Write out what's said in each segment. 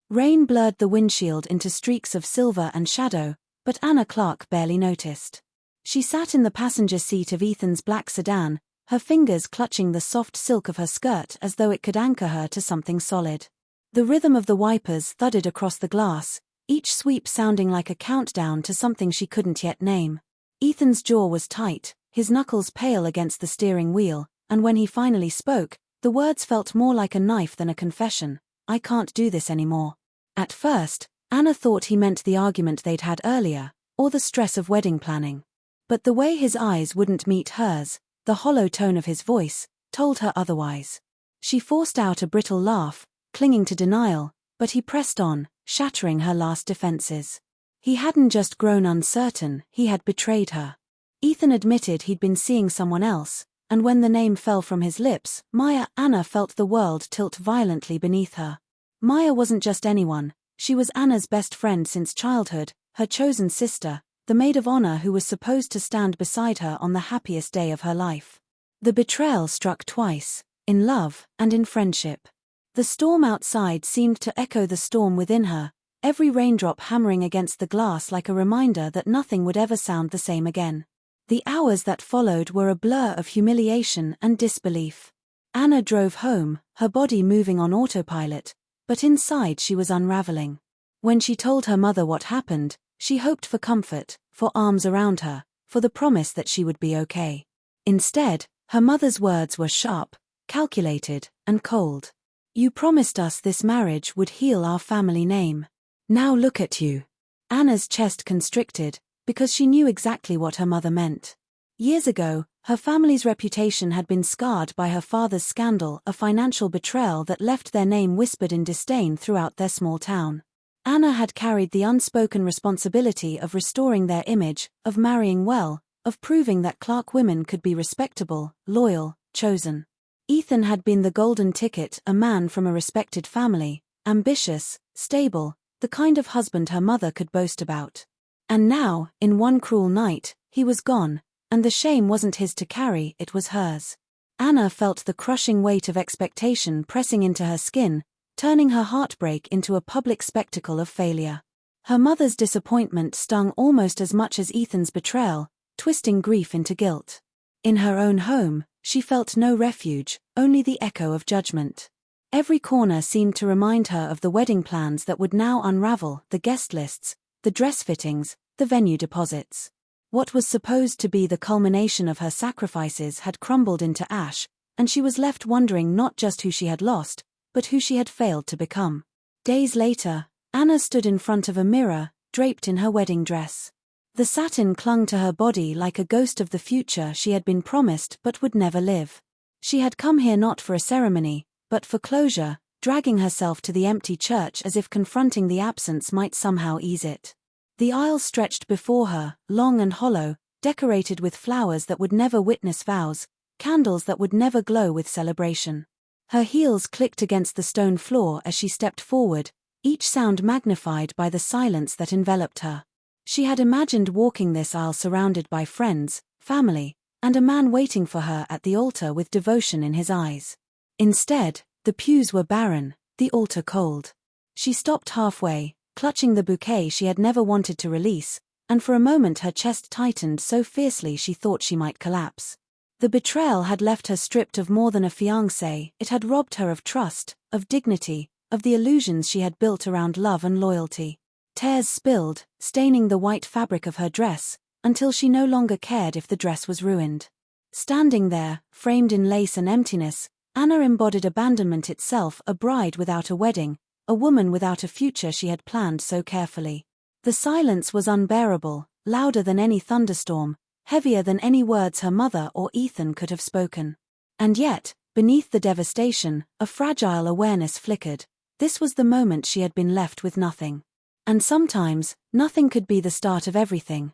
Rain blurred the windshield into streaks of silver and shadow, but Anna Clark barely noticed. She sat in the passenger seat of Ethan's black sedan, her fingers clutching the soft silk of her skirt as though it could anchor her to something solid. The rhythm of the wipers thudded across the glass, each sweep sounding like a countdown to something she couldn't yet name. Ethan's jaw was tight, his knuckles pale against the steering wheel, and when he finally spoke, the words felt more like a knife than a confession. "I can't do this anymore." At first, Anna thought he meant the argument they'd had earlier, or the stress of wedding planning. But the way his eyes wouldn't meet hers, the hollow tone of his voice, told her otherwise. She forced out a brittle laugh, clinging to denial, but he pressed on, shattering her last defenses. He hadn't just grown uncertain, he had betrayed her. Ethan admitted he'd been seeing someone else, and when the name fell from his lips, Anna felt the world tilt violently beneath her. Maya wasn't just anyone, she was Anna's best friend since childhood, her chosen sister, the maid of honor who was supposed to stand beside her on the happiest day of her life. The betrayal struck twice, in love and in friendship. The storm outside seemed to echo the storm within her, every raindrop hammering against the glass like a reminder that nothing would ever sound the same again. The hours that followed were a blur of humiliation and disbelief. Anna drove home, her body moving on autopilot, but inside she was unraveling. When she told her mother what happened, she hoped for comfort, for arms around her, for the promise that she would be okay. Instead, her mother's words were sharp, calculated, and cold. "You promised us this marriage would heal our family name. Now look at you." Anna's chest constricted, because she knew exactly what her mother meant. Years ago, her family's reputation had been scarred by her father's scandal, a financial betrayal that left their name whispered in disdain throughout their small town. Anna had carried the unspoken responsibility of restoring their image, of marrying well, of proving that Clark women could be respectable, loyal, chosen. Ethan had been the golden ticket, a man from a respected family, ambitious, stable, the kind of husband her mother could boast about. And now, in one cruel night, he was gone, and the shame wasn't his to carry, it was hers. Anna felt the crushing weight of expectation pressing into her skin, turning her heartbreak into a public spectacle of failure. Her mother's disappointment stung almost as much as Ethan's betrayal, twisting grief into guilt. In her own home, she felt no refuge, only the echo of judgment. Every corner seemed to remind her of the wedding plans that would now unravel, the guest lists, the dress fittings, the venue deposits. What was supposed to be the culmination of her sacrifices had crumbled into ash, and she was left wondering not just who she had lost, but who she had failed to become. Days later, Anna stood in front of a mirror, draped in her wedding dress. The satin clung to her body like a ghost of the future she had been promised but would never live. She had come here not for a ceremony, but for closure, dragging herself to the empty church as if confronting the absence might somehow ease it. The aisle stretched before her, long and hollow, decorated with flowers that would never witness vows, candles that would never glow with celebration. Her heels clicked against the stone floor as she stepped forward, each sound magnified by the silence that enveloped her. She had imagined walking this aisle surrounded by friends, family, and a man waiting for her at the altar with devotion in his eyes. Instead, the pews were barren, the altar cold. She stopped halfway, clutching the bouquet she had never wanted to release, and for a moment her chest tightened so fiercely she thought she might collapse. The betrayal had left her stripped of more than a fiancé, it had robbed her of trust, of dignity, of the illusions she had built around love and loyalty. Tears spilled, staining the white fabric of her dress, until she no longer cared if the dress was ruined. Standing there, framed in lace and emptiness, Anna embodied abandonment itself, a bride without a wedding, a woman without a future she had planned so carefully. The silence was unbearable, louder than any thunderstorm, heavier than any words her mother or Ethan could have spoken. And yet, beneath the devastation, a fragile awareness flickered. This was the moment she had been left with nothing. And sometimes, nothing could be the start of everything.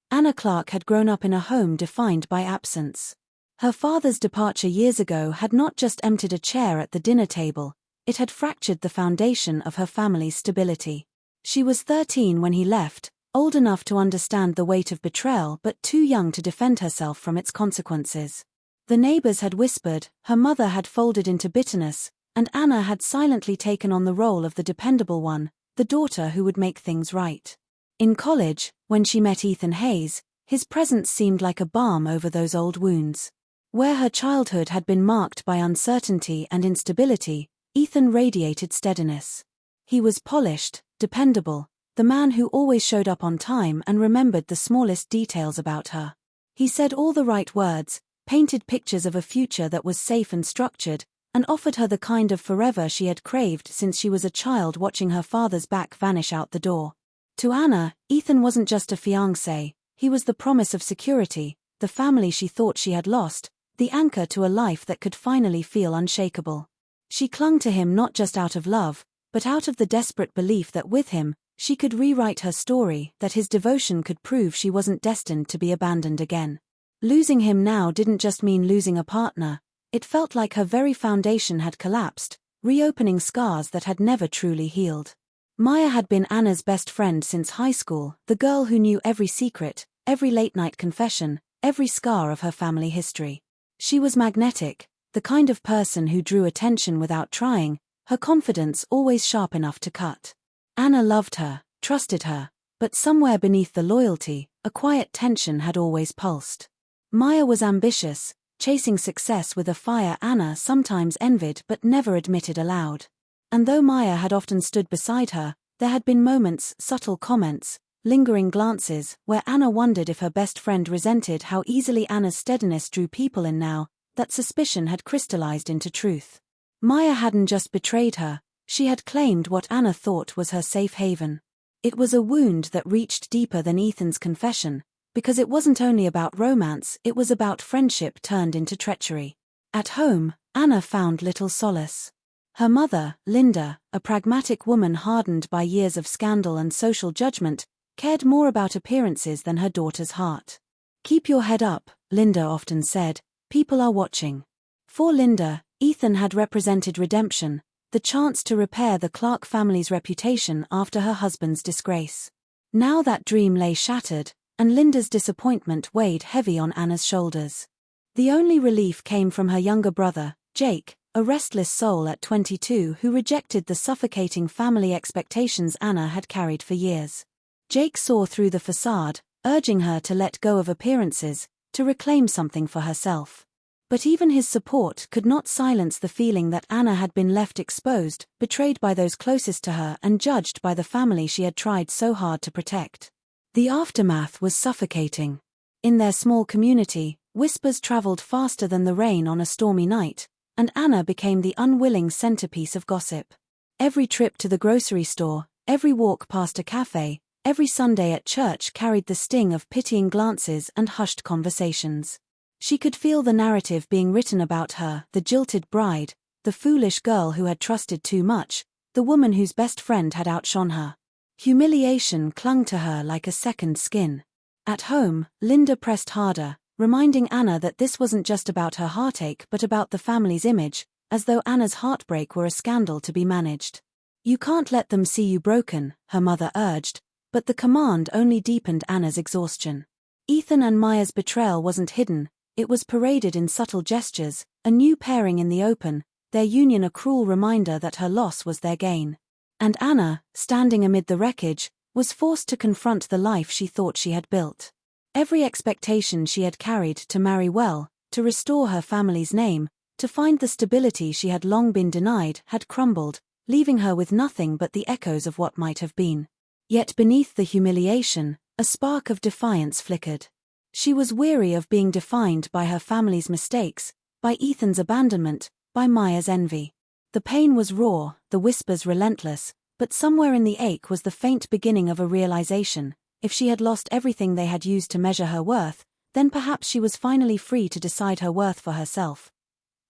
Anna Clark had grown up in a home defined by absence. Her father's departure years ago had not just emptied a chair at the dinner table, it had fractured the foundation of her family's stability. She was 13 when he left, old enough to understand the weight of betrayal but too young to defend herself from its consequences. The neighbors had whispered, her mother had folded into bitterness, and Anna had silently taken on the role of the dependable one, the daughter who would make things right. In college, when she met Ethan Hayes, his presence seemed like a balm over those old wounds. Where her childhood had been marked by uncertainty and instability, Ethan radiated steadiness. He was polished, dependable, the man who always showed up on time and remembered the smallest details about her. He said all the right words, painted pictures of a future that was safe and structured, and offered her the kind of forever she had craved since she was a child watching her father's back vanish out the door. To Anna, Ethan wasn't just a fiancé, he was the promise of security, the family she thought she had lost, the anchor to a life that could finally feel unshakable. She clung to him not just out of love, but out of the desperate belief that with him, she could rewrite her story, that his devotion could prove she wasn't destined to be abandoned again. Losing him now didn't just mean losing a partner, it felt like her very foundation had collapsed, reopening scars that had never truly healed. Maya had been Anna's best friend since high school, the girl who knew every secret, every late-night confession, every scar of her family history. She was magnetic, the kind of person who drew attention without trying, her confidence always sharp enough to cut. Anna loved her, trusted her, but somewhere beneath the loyalty, a quiet tension had always pulsed. Maya was ambitious, chasing success with a fire Anna sometimes envied but never admitted aloud. And though Maya had often stood beside her, there had been moments, subtle comments, lingering glances, where Anna wondered if her best friend resented how easily Anna's steadiness drew people in now, that suspicion had crystallized into truth. Maya hadn't just betrayed her, she had claimed what Anna thought was her safe haven. It was a wound that reached deeper than Ethan's confession, because it wasn't only about romance, it was about friendship turned into treachery. At home, Anna found little solace. Her mother, Linda, a pragmatic woman hardened by years of scandal and social judgment, cared more about appearances than her daughter's heart. "Keep your head up," Linda often said, "people are watching." For Linda, Ethan had represented redemption, the chance to repair the Clark family's reputation after her husband's disgrace. Now that dream lay shattered, and Linda's disappointment weighed heavy on Anna's shoulders. The only relief came from her younger brother, Jake, a restless soul at 22 who rejected the suffocating family expectations Anna had carried for years. Jake saw through the facade, urging her to let go of appearances, to reclaim something for herself. But even his support could not silence the feeling that Anna had been left exposed, betrayed by those closest to her and judged by the family she had tried so hard to protect. The aftermath was suffocating. In their small community, whispers traveled faster than the rain on a stormy night, and Anna became the unwilling centerpiece of gossip. Every trip to the grocery store, every walk past a cafe, every Sunday at church carried the sting of pitying glances and hushed conversations. She could feel the narrative being written about her, the jilted bride, the foolish girl who had trusted too much, the woman whose best friend had outshone her. Humiliation clung to her like a second skin. At home, Linda pressed harder, reminding Anna that this wasn't just about her heartache but about the family's image, as though Anna's heartbreak were a scandal to be managed. "You can't let them see you broken," her mother urged, but the command only deepened Anna's exhaustion. Ethan and Maya's betrayal wasn't hidden, it was paraded in subtle gestures, a new pairing in the open, their union a cruel reminder that her loss was their gain. And Anna, standing amid the wreckage, was forced to confront the life she thought she had built. Every expectation she had carried to marry well, to restore her family's name, to find the stability she had long been denied, had crumbled, leaving her with nothing but the echoes of what might have been. Yet beneath the humiliation, a spark of defiance flickered. She was weary of being defined by her family's mistakes, by Ethan's abandonment, by Maya's envy. The pain was raw, the whispers relentless, but somewhere in the ache was the faint beginning of a realization: if she had lost everything they had used to measure her worth, then perhaps she was finally free to decide her worth for herself.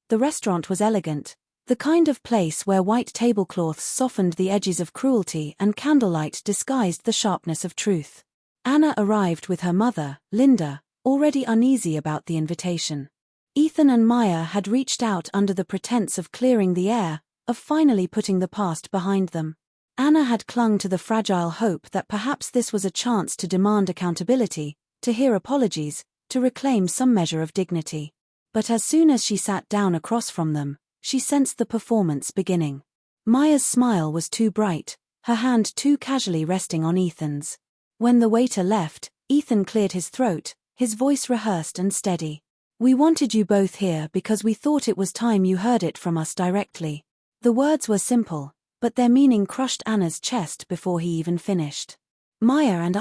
The restaurant was elegant, the kind of place where white tablecloths softened the edges of cruelty and candlelight disguised the sharpness of truth. Anna arrived with her mother, Linda, already uneasy about the invitation. Ethan and Maya had reached out under the pretense of clearing the air, of finally putting the past behind them. Anna had clung to the fragile hope that perhaps this was a chance to demand accountability, to hear apologies, to reclaim some measure of dignity. But as soon as she sat down across from them, she sensed the performance beginning. Maya's smile was too bright, her hand too casually resting on Ethan's. When the waiter left, Ethan cleared his throat, his voice rehearsed and steady. "We wanted you both here because we thought it was time you heard it from us directly." The words were simple, but their meaning crushed Anna's chest before he even finished. "Maya and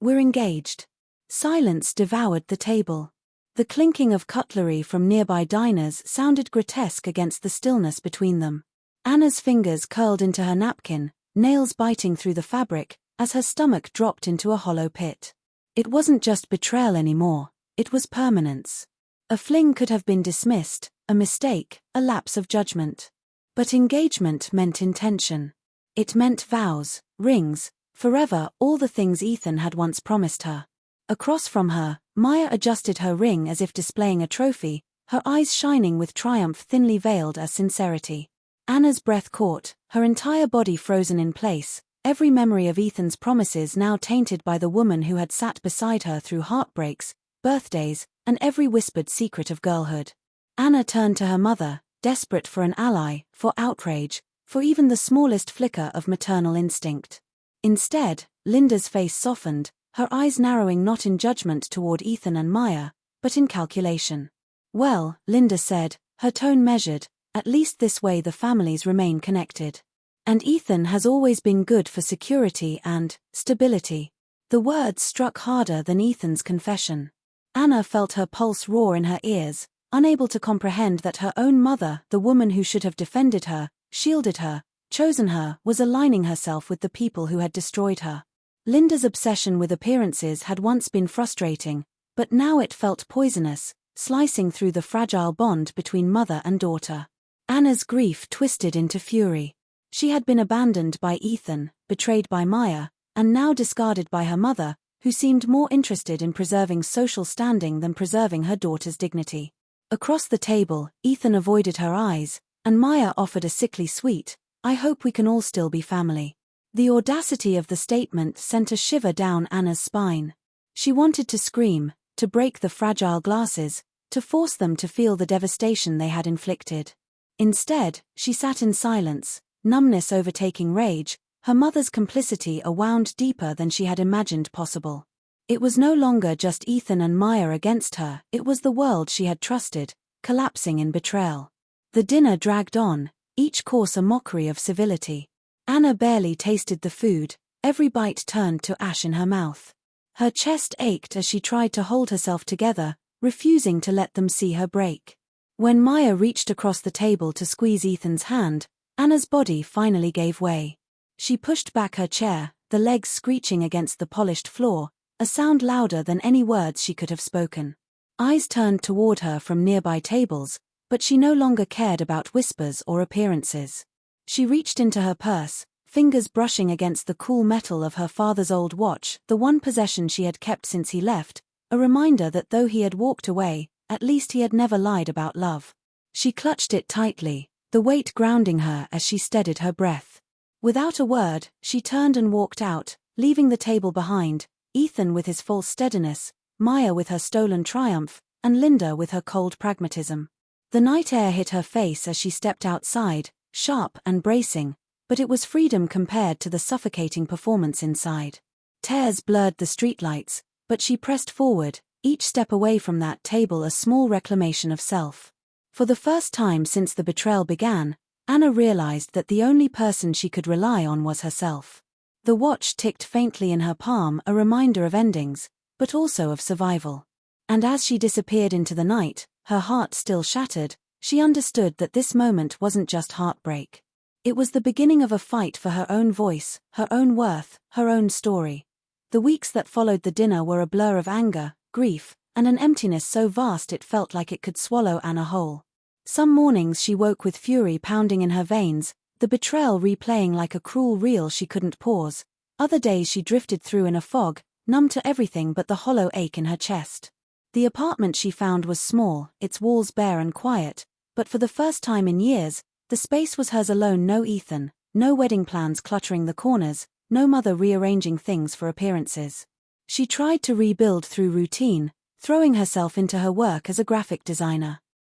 we're engaged." Silence devoured the table. The clinking of cutlery from nearby diners sounded grotesque against the stillness between them. Anna's fingers curled into her napkin, nails biting through the fabric, as her stomach dropped into a hollow pit. It wasn't just betrayal anymore, it was permanence. A fling could have been dismissed, a mistake, a lapse of judgment. But engagement meant intention. It meant vows, rings, forever, all the things Ethan had once promised her. Across from her, Maya adjusted her ring as if displaying a trophy, her eyes shining with triumph thinly veiled as sincerity. Anna's breath caught, her entire body frozen in place, every memory of Ethan's promises now tainted by the woman who had sat beside her through heartbreaks, birthdays, and every whispered secret of girlhood. Anna turned to her mother, desperate for an ally, for outrage, for even the smallest flicker of maternal instinct. Instead, Linda's face softened, her eyes narrowing not in judgment toward Ethan and Maya, but in calculation. "Well," Linda said, her tone measured, "at least this way the families remain connected. And Ethan has always been good for security and stability." The words struck harder than Ethan's confession. Anna felt her pulse roar in her ears, unable to comprehend that her own mother, the woman who should have defended her, shielded her, chosen her, was aligning herself with the people who had destroyed her. Linda's obsession with appearances had once been frustrating, but now it felt poisonous, slicing through the fragile bond between mother and daughter. Anna's grief twisted into fury. She had been abandoned by Ethan, betrayed by Maya, and now discarded by her mother, who seemed more interested in preserving social standing than preserving her daughter's dignity. Across the table, Ethan avoided her eyes, and Maya offered a sickly sweet, "I hope we can all still be family." The audacity of the statement sent a shiver down Anna's spine. She wanted to scream, to break the fragile glasses, to force them to feel the devastation they had inflicted. Instead, she sat in silence, numbness overtaking rage, her mother's complicity a wound deeper than she had imagined possible. It was no longer just Ethan and Maya against her, it was the world she had trusted, collapsing in betrayal. The dinner dragged on, each course a mockery of civility. Anna barely tasted the food, every bite turned to ash in her mouth. Her chest ached as she tried to hold herself together, refusing to let them see her break. When Maya reached across the table to squeeze Ethan's hand, Anna's body finally gave way. She pushed back her chair, the legs screeching against the polished floor, a sound louder than any words she could have spoken. Eyes turned toward her from nearby tables, but she no longer cared about whispers or appearances. She reached into her purse, fingers brushing against the cool metal of her father's old watch, the one possession she had kept since he left, a reminder that though he had walked away, at least he had never lied about love. She clutched it tightly, the weight grounding her as she steadied her breath. Without a word, she turned and walked out, leaving the table behind, Ethan with his false steadiness, Maya with her stolen triumph, and Linda with her cold pragmatism. The night air hit her face as she stepped outside, sharp and bracing, but it was freedom compared to the suffocating performance inside. Tears blurred the streetlights, but she pressed forward, each step away from that table a small reclamation of self. For the first time since the betrayal began, Anna realized that the only person she could rely on was herself. The watch ticked faintly in her palm, a reminder of endings, but also of survival. And as she disappeared into the night, her heart still shattered, she understood that this moment wasn't just heartbreak. It was the beginning of a fight for her own voice, her own worth, her own story. The weeks that followed the dinner were a blur of anger, grief, and an emptiness so vast it felt like it could swallow Anna whole. Some mornings she woke with fury pounding in her veins, the betrayal replaying like a cruel reel she couldn't pause. Other days she drifted through in a fog, numb to everything but the hollow ache in her chest. The apartment she found was small, its walls bare and quiet, but for the first time in years, the space was hers alone. No Ethan, no wedding plans cluttering the corners, no mother rearranging things for appearances. She tried to rebuild through routine, throwing herself into her work as a graphic designer.